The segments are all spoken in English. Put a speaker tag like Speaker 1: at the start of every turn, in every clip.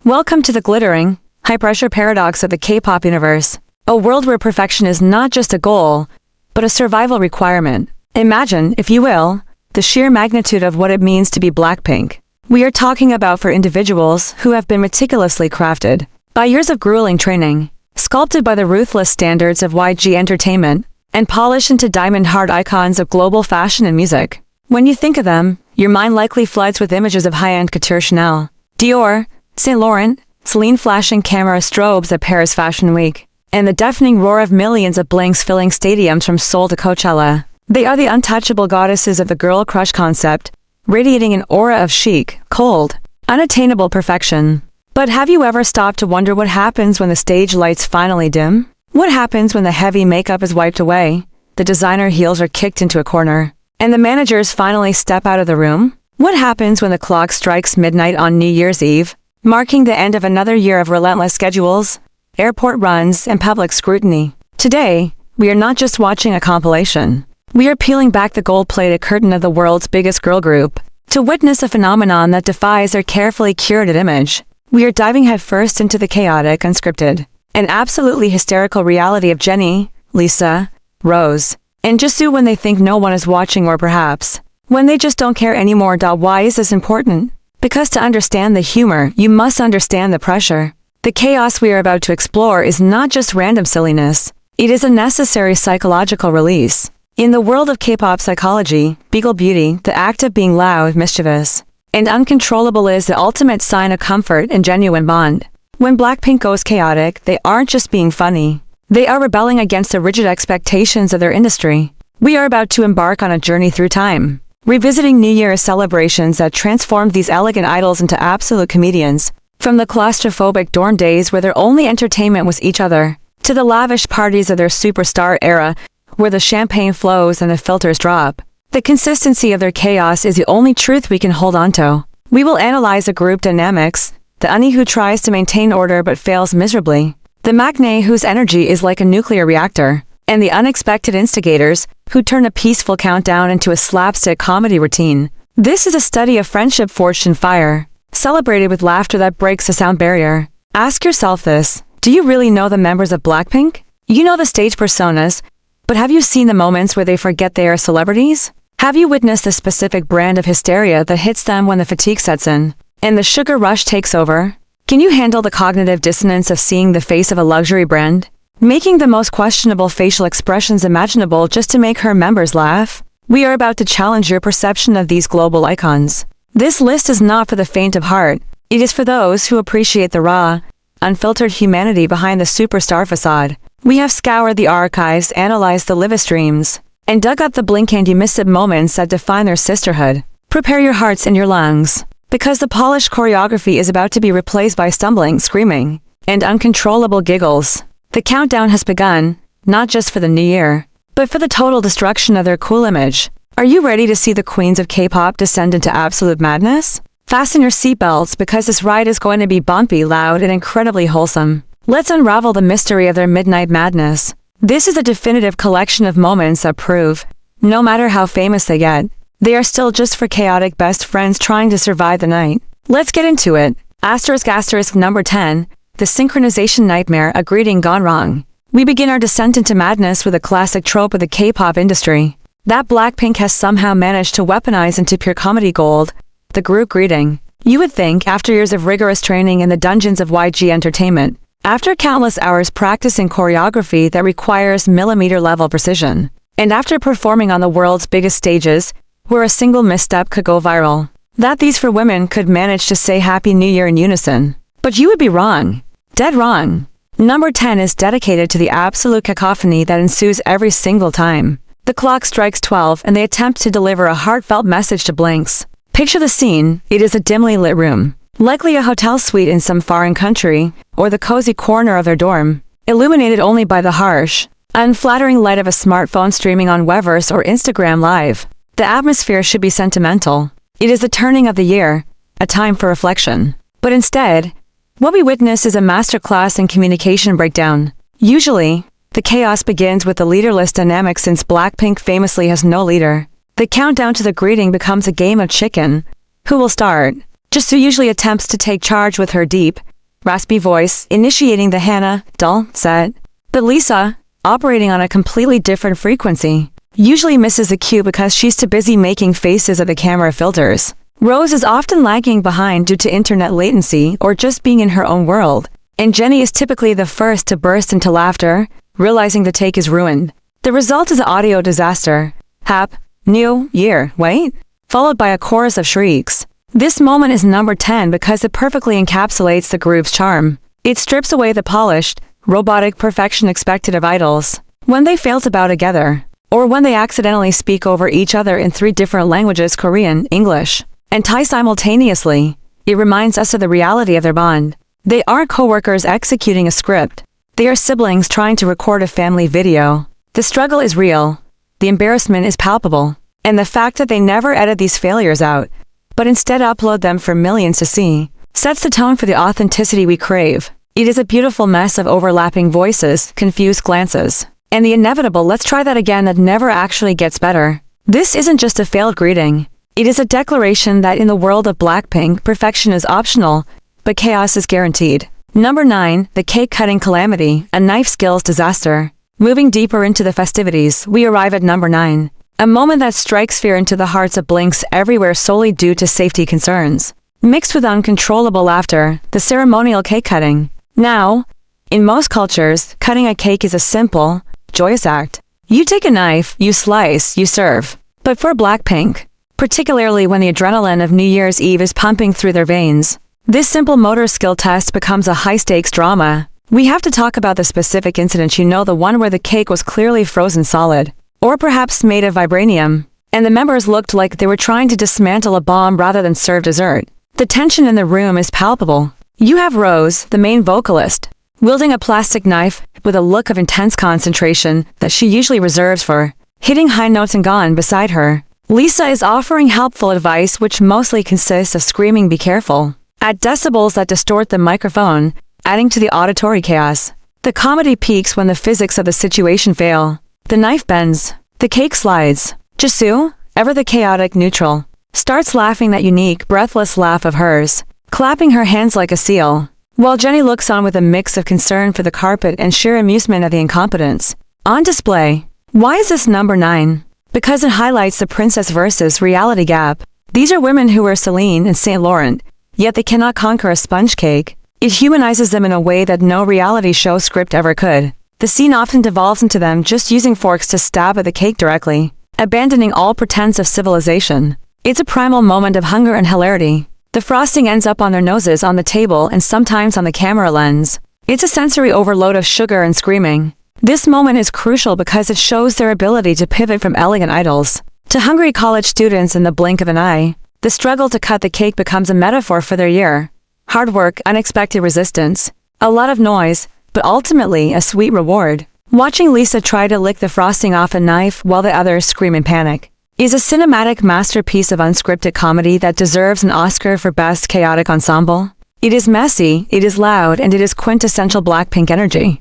Speaker 1: Welcome to the glittering, high-pressure paradox of the K-pop universe, a world where perfection is not just a goal, but a survival requirement. Imagine, if you will, the sheer magnitude of what it means to be Blackpink. We are talking about for individuals who have been meticulously crafted by years of grueling training, sculpted by the ruthless standards of YG Entertainment, and polished into diamond heart icons of global fashion and music. When you think of them, your mind likely floods with images of high-end couture Chanel, Dior, Saint Laurent, Celine flashing camera strobes at Paris Fashion Week, and the deafening roar of millions of blinks filling stadiums from Seoul to Coachella. They are the untouchable goddesses of the girl crush concept, radiating an aura of chic, cold, unattainable perfection. But have you ever stopped to wonder what happens when the stage lights finally dim? What happens when the heavy makeup is wiped away, the designer heels are kicked into a corner, and the managers finally step out of the room? What happens when the clock strikes midnight on New Year's Eve, marking the end of another year of relentless schedules, airport runs, and public scrutiny? Today, we are not just watching a compilation. We are peeling back the gold-plated curtain of the world's biggest girl group to witness a phenomenon that defies their carefully curated image. We are diving headfirst into the chaotic, unscripted, and absolutely hysterical reality of Jennie, Lisa, Rose, and Jisoo when they think no one is watching, or perhaps when they just don't care anymore. Why is this important? Because to understand the humor, you must understand the pressure. The chaos we are about to explore is not just random silliness. It is a necessary psychological release. In the world of K-pop psychology, Beagle Beauty, the act of being loud, mischievous, and uncontrollable is the ultimate sign of comfort and genuine bond. When Blackpink goes chaotic, they aren't just being funny. They are rebelling against the rigid expectations of their industry. We are about to embark on a journey through time, revisiting New Year's celebrations that transformed these elegant idols into absolute comedians, from the claustrophobic dorm days where their only entertainment was each other, to the lavish parties of their superstar era, where the champagne flows and the filters drop. The consistency of their chaos is the only truth we can hold onto. We will analyze the group dynamics, the Uni who tries to maintain order but fails miserably, the Maknae whose energy is like a nuclear reactor, and the unexpected instigators who turn a peaceful countdown into a slapstick comedy routine. This is a study of friendship forged in fire, celebrated with laughter that breaks the sound barrier. Ask yourself this: do you really know the members of Blackpink? You know the stage personas, but have you seen the moments where they forget they are celebrities? Have you witnessed the specific brand of hysteria that hits them when the fatigue sets in, and the sugar rush takes over? Can you handle the cognitive dissonance of seeing the face of a luxury brand making the most questionable facial expressions imaginable just to make her members laugh? We are about to challenge your perception of these global icons. This list is not for the faint of heart. It is for those who appreciate the raw, unfiltered humanity behind the superstar facade. We have scoured the archives, analyzed the live streams, and dug up the blink and you miss it moments that define their sisterhood. Prepare your hearts and your lungs, because the polished choreography is about to be replaced by stumbling, screaming, and uncontrollable giggles. The countdown has begun, not just for the new year, but for the total destruction of their cool image. Are you ready to see the queens of K-pop descend into absolute madness? Fasten your seatbelts, because this ride is going to be bumpy, loud, and incredibly wholesome. Let's unravel the mystery of their midnight madness. This is a definitive collection of moments that prove, no matter how famous they get, they are still just for chaotic best friends trying to survive the night. Let's get into it. *** number 10. The synchronization nightmare, a greeting gone wrong. We begin our descent into madness with a classic trope of the K-pop industry that Blackpink has somehow managed to weaponize into pure comedy gold: the group greeting. You would think, after years of rigorous training in the dungeons of YG Entertainment, after countless hours practicing choreography that requires millimeter-level precision, and after performing on the world's biggest stages, where a single misstep could go viral, that these four women could manage to say Happy New Year in unison. But you would be wrong. Dead wrong. Number 10 is dedicated to the absolute cacophony that ensues every single time the clock strikes 12 and they attempt to deliver a heartfelt message to blinks. Picture the scene. It is a dimly lit room, likely a hotel suite in some foreign country, or the cozy corner of their dorm, illuminated only by the harsh, unflattering light of a smartphone streaming on Weverse or Instagram Live. The atmosphere should be sentimental. It is the turning of the year, a time for reflection. But instead, what we witness is a masterclass in communication breakdown. Usually, the chaos begins with the leaderless dynamic, since Blackpink famously has no leader. The countdown to the greeting becomes a game of chicken. Who will start? Jisoo usually attempts to take charge with her deep, raspy voice, initiating the Hannah, dull, set. But Lisa, operating on a completely different frequency, usually misses the cue because she's too busy making faces at the camera filters. Rose is often lagging behind due to internet latency or just being in her own world. And Jennie is typically the first to burst into laughter, realizing the take is ruined. The result is an audio disaster. New Year, wait? Followed by a chorus of shrieks. This moment is number 10 because it perfectly encapsulates the group's charm. It strips away the polished, robotic perfection expected of idols. When they fail to bow together, or when they accidentally speak over each other in 3 different languages, Korean, English, and Thai simultaneously, it reminds us of the reality of their bond. They aren't co-workers executing a script. They are siblings trying to record a family video. The struggle is real. The embarrassment is palpable. And the fact that they never edit these failures out, but instead upload them for millions to see, sets the tone for the authenticity we crave. It is a beautiful mess of overlapping voices, confused glances, and the inevitable "let's try that again" that never actually gets better. This isn't just a failed greeting. It is a declaration that in the world of Blackpink, perfection is optional, but chaos is guaranteed. Number 9, the Cake Cutting Calamity, a knife skills disaster. Moving deeper into the festivities, we arrive at number 9. A moment that strikes fear into the hearts of Blinks everywhere solely due to safety concerns. Mixed with uncontrollable laughter, the ceremonial cake cutting. Now, in most cultures, cutting a cake is a simple, joyous act. You take a knife, you slice, you serve. But for Blackpink, particularly when the adrenaline of New Year's Eve is pumping through their veins, this simple motor skill test becomes a high-stakes drama. We have to talk about the specific incident, the one where the cake was clearly frozen solid, or perhaps made of vibranium, and the members looked like they were trying to dismantle a bomb rather than serve dessert. The tension in the room is palpable. You have Rose, the main vocalist, wielding a plastic knife with a look of intense concentration that she usually reserves for hitting high notes, and gone beside her, Lisa is offering helpful advice which mostly consists of screaming "be careful" at decibels that distort the microphone, adding to the auditory chaos. The comedy peaks when the physics of the situation fail. The knife bends. The cake slides. Jisoo, ever the chaotic neutral, starts laughing that unique, breathless laugh of hers, clapping her hands like a seal, while Jennie looks on with a mix of concern for the carpet and sheer amusement at the incompetence. On display. Why is this number 9? Because it highlights the princess versus reality gap. These are women who wear Celine and Saint Laurent, yet they cannot conquer a sponge cake. It humanizes them in a way that no reality show script ever could. The scene often devolves into them just using forks to stab at the cake directly, abandoning all pretense of civilization. It's a primal moment of hunger and hilarity. The frosting ends up on their noses, on the table, and sometimes on the camera lens. It's a sensory overload of sugar and screaming. This moment is crucial because it shows their ability to pivot from elegant idols to hungry college students in the blink of an eye. The struggle to cut the cake becomes a metaphor for their year. Hard work, unexpected resistance, a lot of noise, but ultimately a sweet reward. Watching Lisa try to lick the frosting off a knife while the others scream in panic is a cinematic masterpiece of unscripted comedy that deserves an Oscar for Best Chaotic Ensemble. It is messy, it is loud, and it is quintessential Blackpink energy.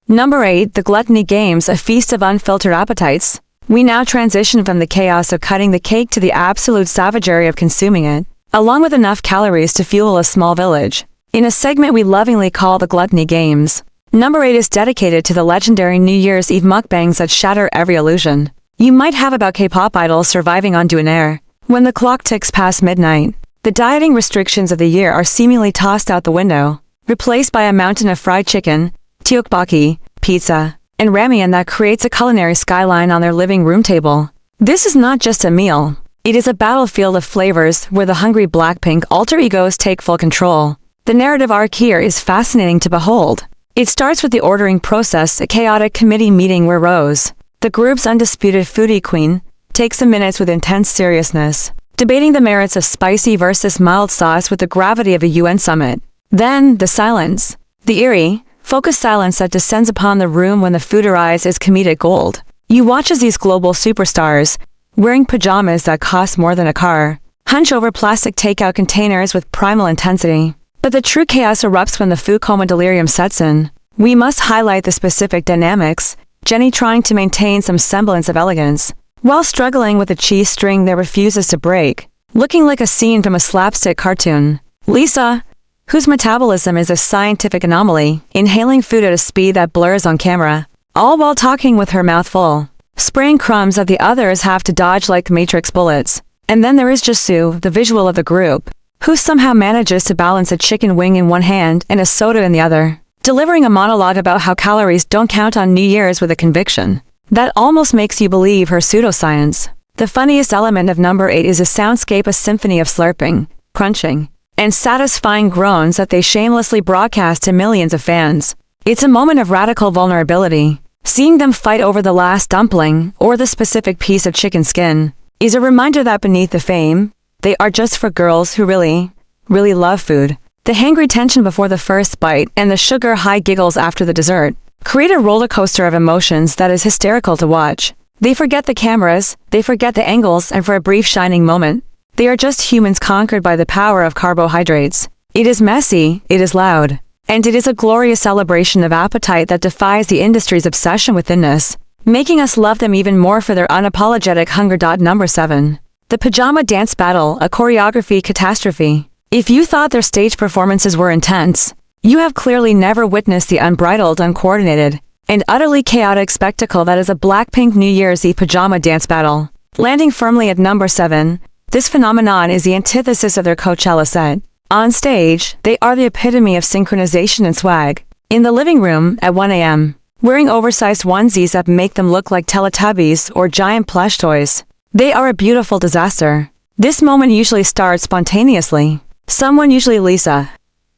Speaker 1: Number 8, the Gluttony Games, a feast of unfiltered appetites. We now transition from the chaos of cutting the cake to the absolute savagery of consuming it, along with enough calories to fuel a small village, in a segment we lovingly call the Gluttony Games. Number 8 is dedicated to the legendary New Year's Eve mukbangs that shatter every illusion you might have about K-pop idols surviving on Air. When the clock ticks past midnight, the dieting restrictions of the year are seemingly tossed out the window, replaced by a mountain of fried chicken, tteokbokki, pizza, and ramen that creates a culinary skyline on their living room table. This is not just a meal. It is a battlefield of flavors where the hungry Blackpink alter egos take full control. The narrative arc here is fascinating to behold. It starts with the ordering process, a chaotic committee meeting where Rose, the group's undisputed foodie queen, takes some minutes with intense seriousness, debating the merits of spicy versus mild sauce with the gravity of a UN summit. Then, the silence. The eerie, focused silence that descends upon the room when the food arrives is comedic gold. You watch as these global superstars, wearing pajamas that cost more than a car, hunch over plastic takeout containers with primal intensity. But the true chaos erupts when the food coma delirium sets in. We must highlight the specific dynamics, Jennie trying to maintain some semblance of elegance, while struggling with a cheese string that refuses to break, looking like a scene from a slapstick cartoon. Lisa, whose metabolism is a scientific anomaly, inhaling food at a speed that blurs on camera, all while talking with her mouth full, spraying crumbs that the others have to dodge like Matrix bullets. And then there is Jisoo, the visual of the group, who somehow manages to balance a chicken wing in one hand and a soda in the other, delivering a monologue about how calories don't count on New Year's with a conviction that almost makes you believe her pseudoscience. The funniest element of number 8 is a soundscape, a symphony of slurping, crunching, and satisfying groans that they shamelessly broadcast to millions of fans. It's a moment of radical vulnerability. Seeing them fight over the last dumpling, or the specific piece of chicken skin, is a reminder that beneath the fame, they are just for girls who really, really love food. The hangry tension before the first bite and the sugar-high giggles after the dessert create a roller coaster of emotions that is hysterical to watch. They forget the cameras, they forget the angles, and for a brief shining moment, they are just humans conquered by the power of carbohydrates. It is messy, it is loud, and it is a glorious celebration of appetite that defies the industry's obsession with thinness, making us love them even more for their unapologetic hunger. Number 7. The Pajama Dance Battle, a choreography catastrophe. If you thought their stage performances were intense, you have clearly never witnessed the unbridled, uncoordinated, and utterly chaotic spectacle that is a BLACKPINK New Year's Eve pajama dance battle. Landing firmly at number 7, this phenomenon is the antithesis of their Coachella set. On stage, they are the epitome of synchronization and swag. In the living room, at 1 a.m., wearing oversized onesies that make them look like Teletubbies or giant plush toys, they are a beautiful disaster. This moment usually starts spontaneously. Someone, usually Lisa,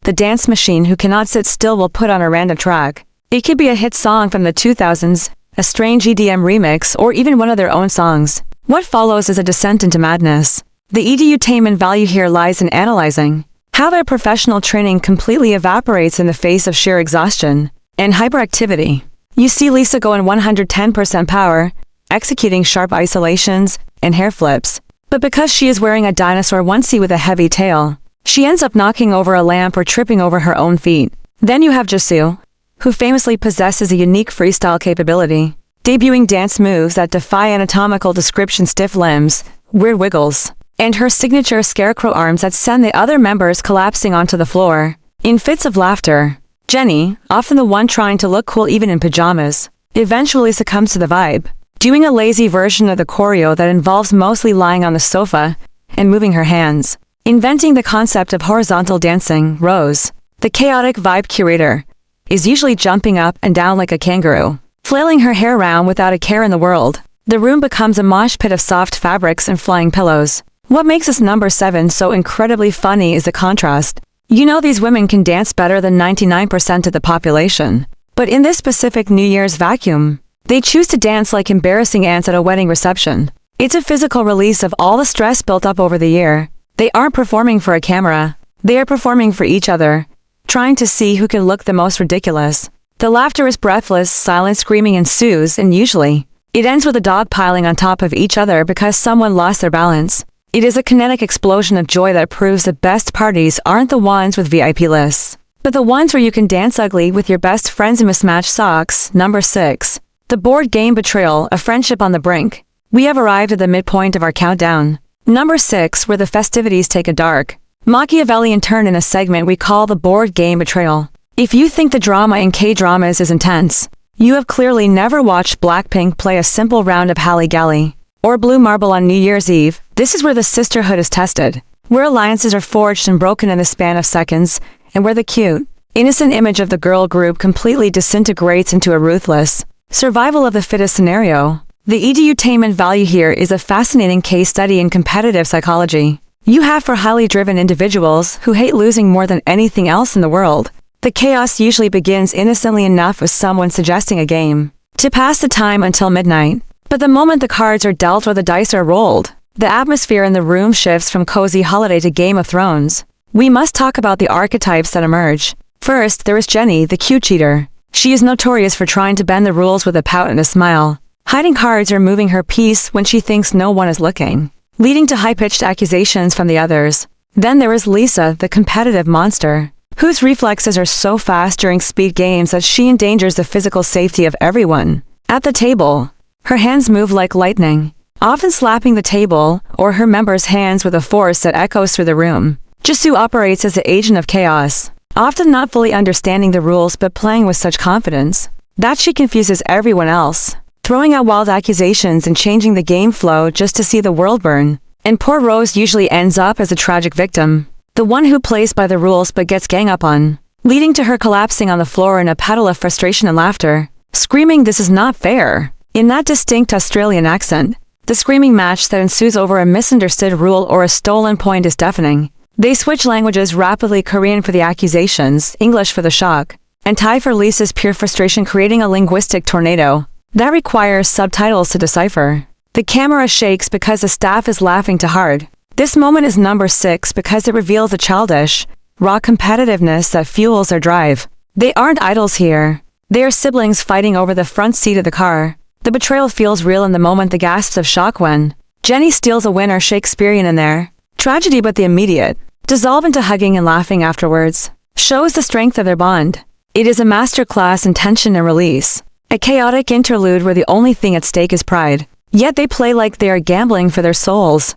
Speaker 1: the dance machine who cannot sit still, will put on a random track. It could be a hit song from the 2000s, a strange EDM remix, or even one of their own songs. What follows is a descent into madness. The edutainment value here lies in analyzing how their professional training completely evaporates in the face of sheer exhaustion and hyperactivity. You see Lisa go in 110% power, executing sharp isolations and hair flips. But because she is wearing a dinosaur onesie with a heavy tail, she ends up knocking over a lamp or tripping over her own feet. Then you have Jisoo, who famously possesses a unique freestyle capability, debuting dance moves that defy anatomical description: stiff limbs, weird wiggles, and her signature scarecrow arms that send the other members collapsing onto the floor in fits of laughter. Jennie, often the one trying to look cool even in pajamas, eventually succumbs to the vibe, doing a lazy version of the choreo that involves mostly lying on the sofa and moving her hands. Inventing the concept of horizontal dancing, Rose, the chaotic vibe curator, is usually jumping up and down like a kangaroo, flailing her hair around without a care in the world. The room becomes a mosh pit of soft fabrics and flying pillows. What makes this number 7 so incredibly funny is the contrast. You know these women can dance better than 99% of the population, but in this specific New Year's vacuum, they choose to dance like embarrassing ants at a wedding reception. It's a physical release of all the stress built up over the year. They aren't performing for a camera, they are performing for each other, trying to see who can look the most ridiculous. The laughter is breathless, silent screaming ensues, and usually, it ends with a dog piling on top of each other because someone lost their balance. It is a kinetic explosion of joy that proves the best parties aren't the ones with VIP lists, but the ones where you can dance ugly with your best friends in mismatched socks. Number 6. The board game betrayal, a friendship on the brink. We have arrived at the midpoint of our countdown. Number 6, where the festivities take a dark, Machiavellian turn in a segment we call the board game betrayal. If you think the drama in K-dramas is intense, you have clearly never watched BLACKPINK play a simple round of Hally-Gally or Blue Marble on New Year's Eve. This is where the sisterhood is tested, where alliances are forged and broken in the span of seconds, and where the cute, innocent image of the girl group completely disintegrates into a ruthless survival of the fittest scenario. The edutainment value here is a fascinating case study in competitive psychology. You have for highly driven individuals who hate losing more than anything else in the world. The chaos usually begins innocently enough with someone suggesting a game to pass the time until midnight. But the moment the cards are dealt or the dice are rolled, the atmosphere in the room shifts from cozy holiday to Game of Thrones. We must talk about the archetypes that emerge. First, there is Jennie, the cute cheater. She is notorious for trying to bend the rules with a pout and a smile, hiding cards or moving her piece when she thinks no one is looking, leading to high-pitched accusations from the others. Then there is Lisa, the competitive monster, whose reflexes are so fast during speed games that she endangers the physical safety of everyone. At the table, her hands move like lightning, often slapping the table or her members' hands with a force that echoes through the room. Jisoo operates as the agent of chaos, often not fully understanding the rules but playing with such confidence that she confuses everyone else, throwing out wild accusations and changing the game flow just to see the world burn. And poor Rose usually ends up as a tragic victim, the one who plays by the rules but gets gang up on, leading to her collapsing on the floor in a puddle of frustration and laughter, screaming "This is not fair" in that distinct Australian accent. The screaming match that ensues over a misunderstood rule or a stolen point is deafening. They switch languages rapidly, Korean for the accusations, English for the shock, and Thai for Lisa's pure frustration, creating a linguistic tornado that requires subtitles to decipher. The camera shakes because the staff is laughing too hard. This moment is number 6 because it reveals a childish, raw competitiveness that fuels their drive. They aren't idols here. They are siblings fighting over the front seat of the car. The betrayal feels real in the moment, the gasps of shock when Jennie steals a win are Shakespearean in there. Tragedy, but the immediate dissolve into hugging and laughing afterwards shows the strength of their bond. It is a masterclass in tension and release, a chaotic interlude where the only thing at stake is pride. Yet they play like they are gambling for their souls.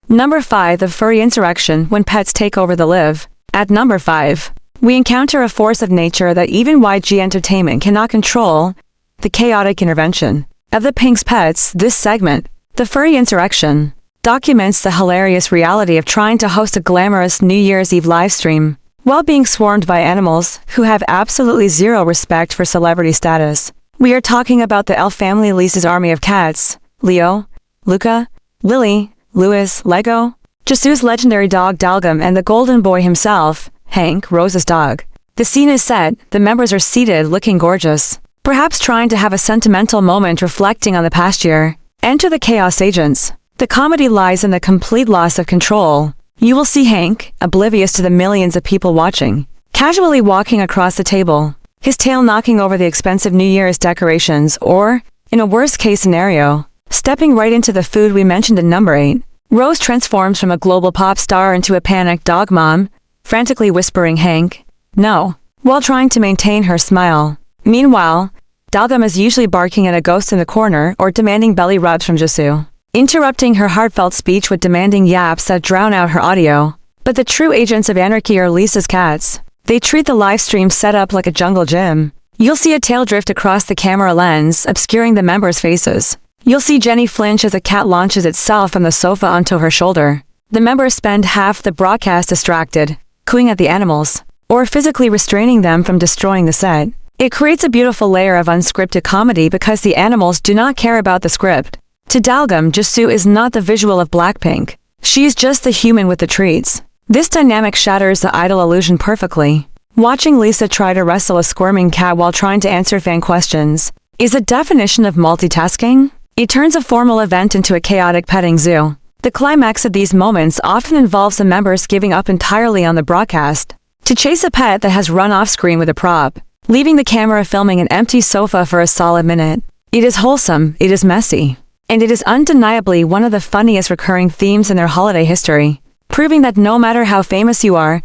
Speaker 1: Number 5, the furry insurrection, when pets take over the live. At number 5, we encounter a force of nature that even YG Entertainment cannot control, the chaotic intervention of the Pink's pets. This segment, the furry insurrection, documents the hilarious reality of trying to host a glamorous New Year's Eve livestream while being swarmed by animals who have absolutely zero respect for celebrity status. We are talking about the elf family, Lisa's army of cats, Leo, Luca, Lily, Louis, Lego, Jisoo's legendary dog Dalgam, and the golden boy himself, Hank, Rose's dog. The scene is set, the members are seated looking gorgeous, perhaps trying to have a sentimental moment reflecting on the past year. Enter the chaos agents. The comedy lies in the complete loss of control. You will see Hank, oblivious to the millions of people watching, casually walking across the table, his tail knocking over the expensive New Year's decorations, or, in a worst-case scenario, stepping right into the food we mentioned in number 8. Rose transforms from a global pop star into a panicked dog mom, frantically whispering Hank, "No," while trying to maintain her smile. Meanwhile, Dalgam is usually barking at a ghost in the corner or demanding belly rubs from Jisoo, interrupting her heartfelt speech with demanding yaps that drown out her audio. But the true agents of anarchy are Lisa's cats. They treat the live stream setup like a jungle gym. You'll see a tail drift across the camera lens, obscuring the members' faces. You'll see Jennie flinch as a cat launches itself from the sofa onto her shoulder. The members spend half the broadcast distracted, cooing at the animals, or physically restraining them from destroying the set. It creates a beautiful layer of unscripted comedy because the animals do not care about the script. To Dalgam, Jisoo is not the visual of BLACKPINK. She's just the human with the treats. This dynamic shatters the idol illusion perfectly. Watching Lisa try to wrestle a squirming cat while trying to answer fan questions is a definition of multitasking. It turns a formal event into a chaotic petting zoo. The climax of these moments often involves the members giving up entirely on the broadcast to chase a pet that has run off screen with a prop, leaving the camera filming an empty sofa for a solid minute. It is wholesome, it is messy, and it is undeniably one of the funniest recurring themes in their holiday history, proving that no matter how famous you are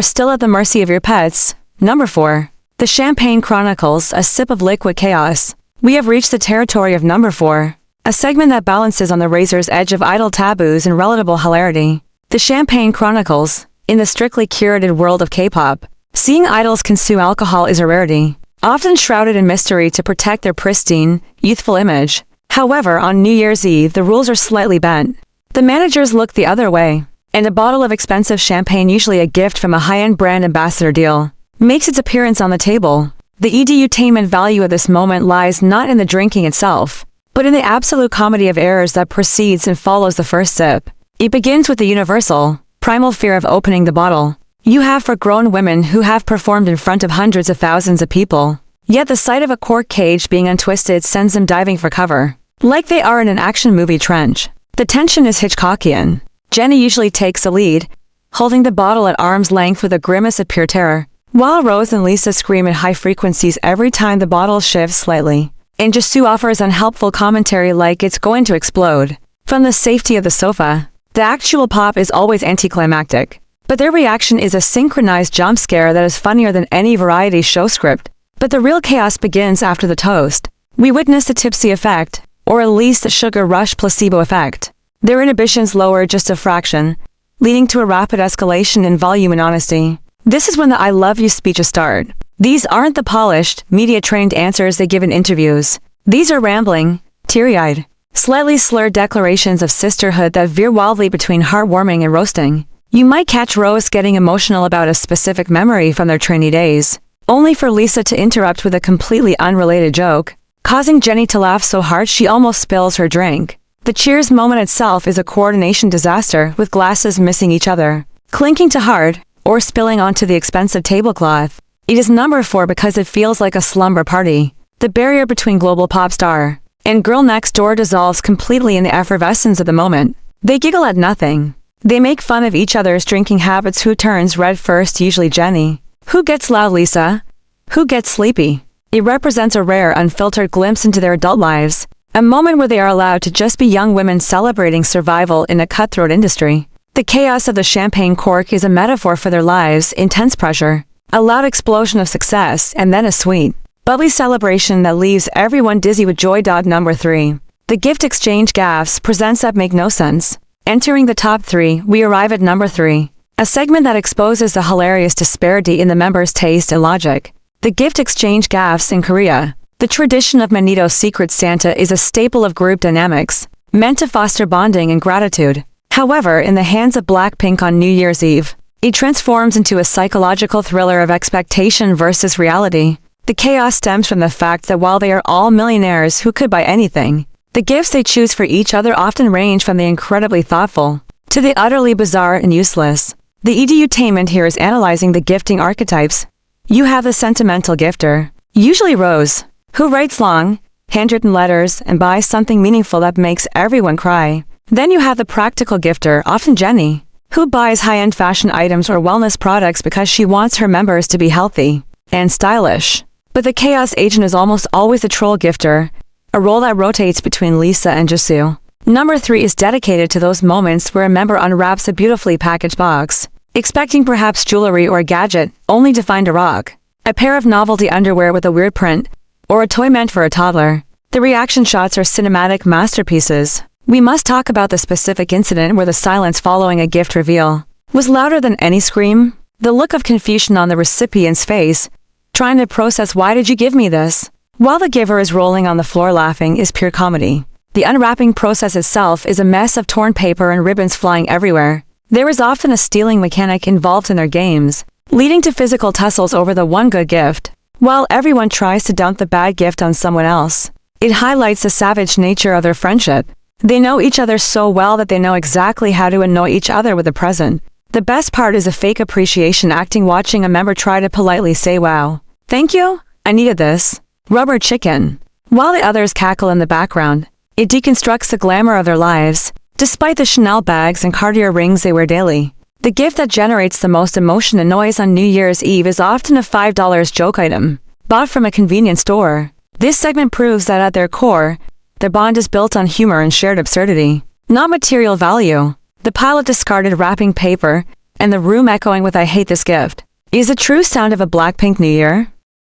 Speaker 1: still at the mercy of your pets. Number 4. The Champagne Chronicles, a sip of liquid chaos. We have reached the territory of number 4. A segment that balances on the razor's edge of idol taboos and relatable hilarity. The Champagne Chronicles. In the strictly curated world of K-pop, seeing idols consume alcohol is a rarity, often shrouded in mystery to protect their pristine, youthful image. However, on New Year's Eve, the rules are slightly bent. The managers look the other way, and a bottle of expensive champagne, usually a gift from a high-end brand ambassador deal, makes its appearance on the table. The edutainment value of this moment lies not in the drinking itself, but in the absolute comedy of errors that precedes and follows the first sip. It begins with the universal, primal fear of opening the bottle you have for grown women who have performed in front of hundreds of thousands of people. Yet the sight of a cork cage being untwisted sends them diving for cover, like they are in an action movie trench. The tension is Hitchcockian. Jennie usually takes the lead, holding the bottle at arm's length with a grimace of pure terror, while Rose and Lisa scream at high frequencies every time the bottle shifts slightly. And Jisoo offers unhelpful commentary like it's going to explode. From the safety of the sofa, the actual pop is always anticlimactic, but their reaction is a synchronized jump scare that is funnier than any variety show script. But the real chaos begins after the toast. We witness the tipsy effect, or at least the sugar rush placebo effect. Their inhibitions lower just a fraction, leading to a rapid escalation in volume and honesty. This is when the I love you speeches start. These aren't the polished, media-trained answers they give in interviews. These are rambling, teary-eyed, slightly slurred declarations of sisterhood that veer wildly between heartwarming and roasting. You might catch Rose getting emotional about a specific memory from their trainee days, only for Lisa to interrupt with a completely unrelated joke, causing Jennie to laugh so hard she almost spills her drink. The cheers moment itself is a coordination disaster, with glasses missing each other, clinking to hard, or spilling onto the expensive tablecloth. It is number 4 because it feels like a slumber party. The barrier between global pop star and girl next door dissolves completely in the effervescence of the moment. They giggle at nothing. They make fun of each other's drinking habits. Who turns red first? Usually Jennie. Who gets loud? Lisa. Who gets sleepy? It represents a rare, unfiltered glimpse into their adult lives, a moment where they are allowed to just be young women celebrating survival in a cutthroat industry. The chaos of the champagne cork is a metaphor for their lives, intense pressure, a loud explosion of success, and then a sweet, bubbly celebration that leaves everyone dizzy with joy. Number 3. The gift exchange gaffes presents that make no sense. Entering the top 3, we arrive at number 3, a segment that exposes the hilarious disparity in the members' taste and logic. The gift exchange gaffes in Korea. The tradition of Manito's Secret Santa is a staple of group dynamics, meant to foster bonding and gratitude. However, in the hands of BLACKPINK on New Year's Eve, it transforms into a psychological thriller of expectation versus reality. The chaos stems from the fact that while they are all millionaires who could buy anything, the gifts they choose for each other often range from the incredibly thoughtful to the utterly bizarre and useless. The edutainment here is analyzing the gifting archetypes. You have the sentimental gifter, usually Rose, who writes long, handwritten letters and buys something meaningful that makes everyone cry. Then you have the practical gifter, often Jennie, who buys high-end fashion items or wellness products because she wants her members to be healthy and stylish. But the chaos agent is almost always the troll gifter, a role that rotates between Lisa and Jisoo. Number 3 is dedicated to those moments where a member unwraps a beautifully packaged box, expecting perhaps jewelry or a gadget, only to find a rock, a pair of novelty underwear with a weird print, or a toy meant for a toddler. The reaction shots are cinematic masterpieces. We must talk about the specific incident where the silence following a gift reveal was louder than any scream. The look of confusion on the recipient's face, trying to process why did you give me this, while the giver is rolling on the floor laughing, is pure comedy. The unwrapping process itself is a mess of torn paper and ribbons flying everywhere. There is often a stealing mechanic involved in their games, leading to physical tussles over the one good gift, while everyone tries to dump the bad gift on someone else. It highlights the savage nature of their friendship. They know each other so well that they know exactly how to annoy each other with a present. The best part is a fake appreciation acting, watching a member try to politely say, "Wow, thank you, I needed this. Rubber chicken," while the others cackle in the background. It deconstructs the glamour of their lives, despite the Chanel bags and Cartier rings they wear daily. The gift that generates the most emotion and noise on New Year's Eve is often a $5 joke item, bought from a convenience store. This segment proves that at their core, their bond is built on humor and shared absurdity, not material value. The pile of discarded wrapping paper, and the room echoing with "I hate this gift," is the true sound of a BLACKPINK New Year.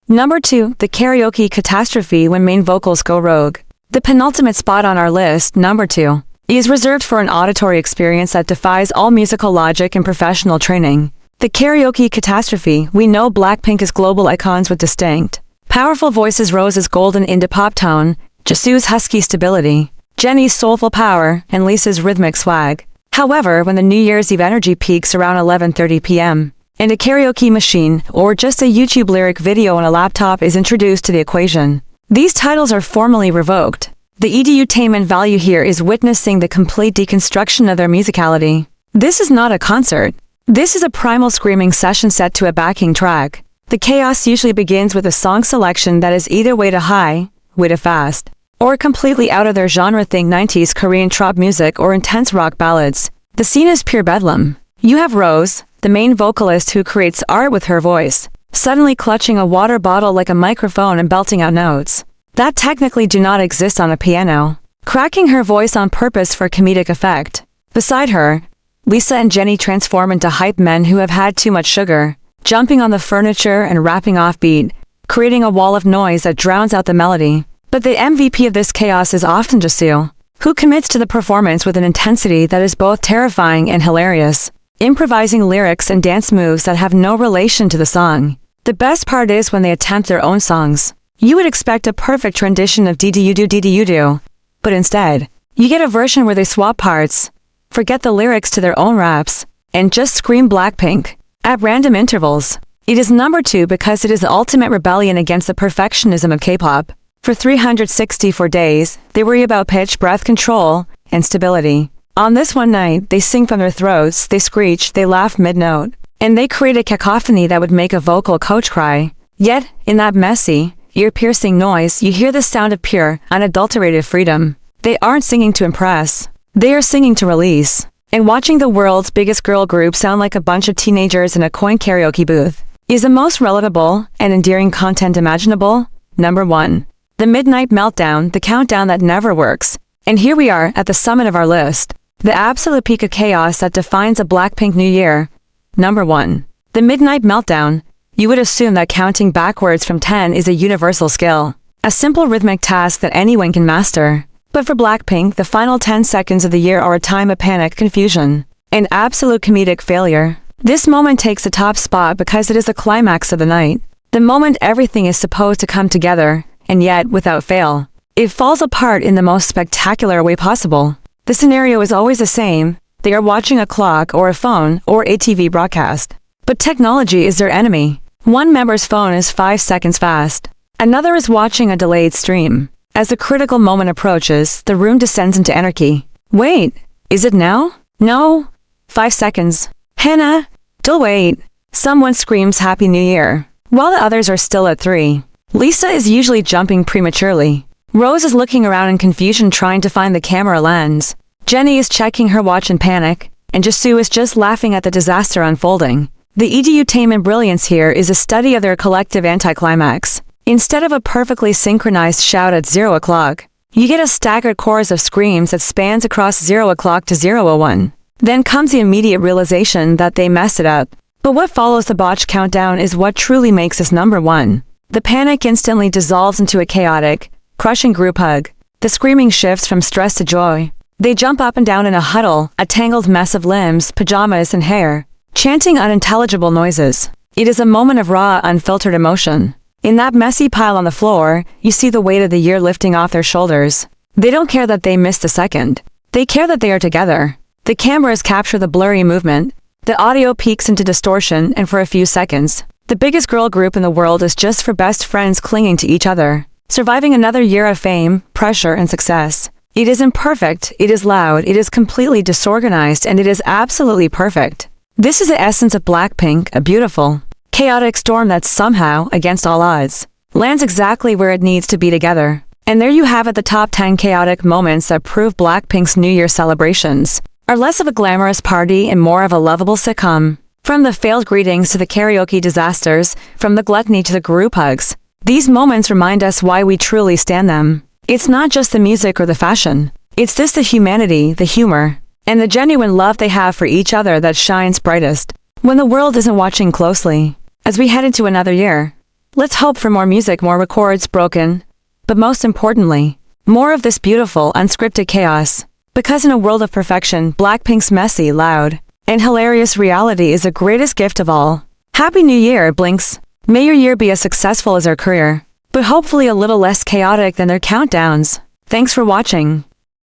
Speaker 1: Number 2, the karaoke catastrophe when main vocals go rogue. The penultimate spot on our list, number 2, is reserved for an auditory experience that defies all musical logic and professional training. The karaoke catastrophe. We know BLACKPINK is global icons with distinct, powerful voices. Rose's golden indie pop tone, Jisoo's husky stability, Jennie's soulful power, and Lisa's rhythmic swag. However, when the New Year's Eve energy peaks around 11:30 p.m., and a karaoke machine, or just a YouTube lyric video on a laptop is introduced to the equation, these titles are formally revoked. The edutainment value here is witnessing the complete deconstruction of their musicality. This is not a concert. This is a primal screaming session set to a backing track. The chaos usually begins with a song selection that is either way too high, way too fast, or completely out of their genre. Think 90s Korean trap music or intense rock ballads. The scene is pure bedlam. You have Rose, the main vocalist who creates art with her voice, suddenly clutching a water bottle like a microphone and belting out notes that technically do not exist on a piano, cracking her voice on purpose for comedic effect. Beside her, Lisa and Jennie transform into hype men who have had too much sugar, jumping on the furniture and rapping off beat, creating a wall of noise that drowns out the melody. But the MVP of this chaos is often Jisoo, who commits to the performance with an intensity that is both terrifying and hilarious. improvising lyrics and dance moves that have no relation to the song. The best part is when they attempt their own songs. You would expect a perfect rendition of DDU-DO, but instead, you get a version where they swap parts, forget the lyrics to their own raps, and just scream Blackpink at random intervals. It is number 2 because it is the ultimate rebellion against the perfectionism of K-pop. For 364 days, they worry about pitch, breath control, and stability. On this one night, they sing from their throats, they screech, they laugh mid-note, and they create a cacophony that would make a vocal coach cry. Yet, in that messy, ear-piercing noise, you hear the sound of pure, unadulterated freedom. They aren't singing to impress. They are singing to release. And watching the world's biggest girl group sound like a bunch of teenagers in a coin karaoke booth is the most relatable and endearing content imaginable. Number 1. The Midnight Meltdown, the countdown that never works. And here we are at the summit of our list. The absolute peak of chaos that defines a BLACKPINK New Year. Number 1. The Midnight Meltdown. You would assume that counting backwards from 10 is a universal skill, a simple rhythmic task that anyone can master. But for BLACKPINK, the final 10 seconds of the year are a time of panic, confusion, and absolute comedic failure. This moment takes the top spot because it is the climax of the night, the moment everything is supposed to come together, and yet, without fail, it falls apart in the most spectacular way possible. The scenario is always the same. They are watching a clock or a phone or a TV broadcast. But technology is their enemy. One member's phone is 5 seconds fast. Another is watching a delayed stream. As the critical moment approaches, the room descends into anarchy. Wait, is it now? No. 5 seconds. Hannah, still wait. Someone screams Happy New Year, while the others are still at 3. Lisa is usually jumping prematurely. Rose is looking around in confusion trying to find the camera lens. Jennie is checking her watch in panic, and Jisoo is just laughing at the disaster unfolding. The edutainment brilliance here is a study of their collective anticlimax. Instead of a perfectly synchronized shout at 0 o'clock, you get a staggered chorus of screams that spans across 0 o'clock to 0:01. Then comes the immediate realization that they messed it up. But what follows the botched countdown is what truly makes this number 1. The panic instantly dissolves into a chaotic, crushing group hug. The screaming shifts from stress to joy. They jump up and down in a huddle, a tangled mess of limbs, pajamas, and hair, chanting unintelligible noises. It is a moment of raw, unfiltered emotion. In that messy pile on the floor, you see the weight of the year lifting off their shoulders. They don't care that they missed a second. They care that they are together. The cameras capture the blurry movement. The audio peaks into distortion, and for a few seconds, the biggest girl group in the world is just for best friends clinging to each other, surviving another year of fame, pressure, and success. It is imperfect, it is loud, it is completely disorganized, and it is absolutely perfect. This is the essence of BLACKPINK, a beautiful, chaotic storm that somehow, against all odds, lands exactly where it needs to be together. And there you have it, the top 10 chaotic moments that prove BLACKPINK's New Year celebrations are less of a glamorous party and more of a lovable sitcom. From the failed greetings to the karaoke disasters, from the gluttony to the group hugs, these moments remind us why we truly stand them. It's not just the music or the fashion. It's the humanity, the humor, and the genuine love they have for each other that shines brightest when the world isn't watching closely. As we head into another year, let's hope for more music, more records broken, but most importantly, more of this beautiful, unscripted chaos. Because in a world of perfection, BLACKPINK's messy, loud, and hilarious reality is the greatest gift of all. Happy New Year, Blinks! May your year be as successful as our career, but hopefully a little less chaotic than their countdowns. Thanks for watching.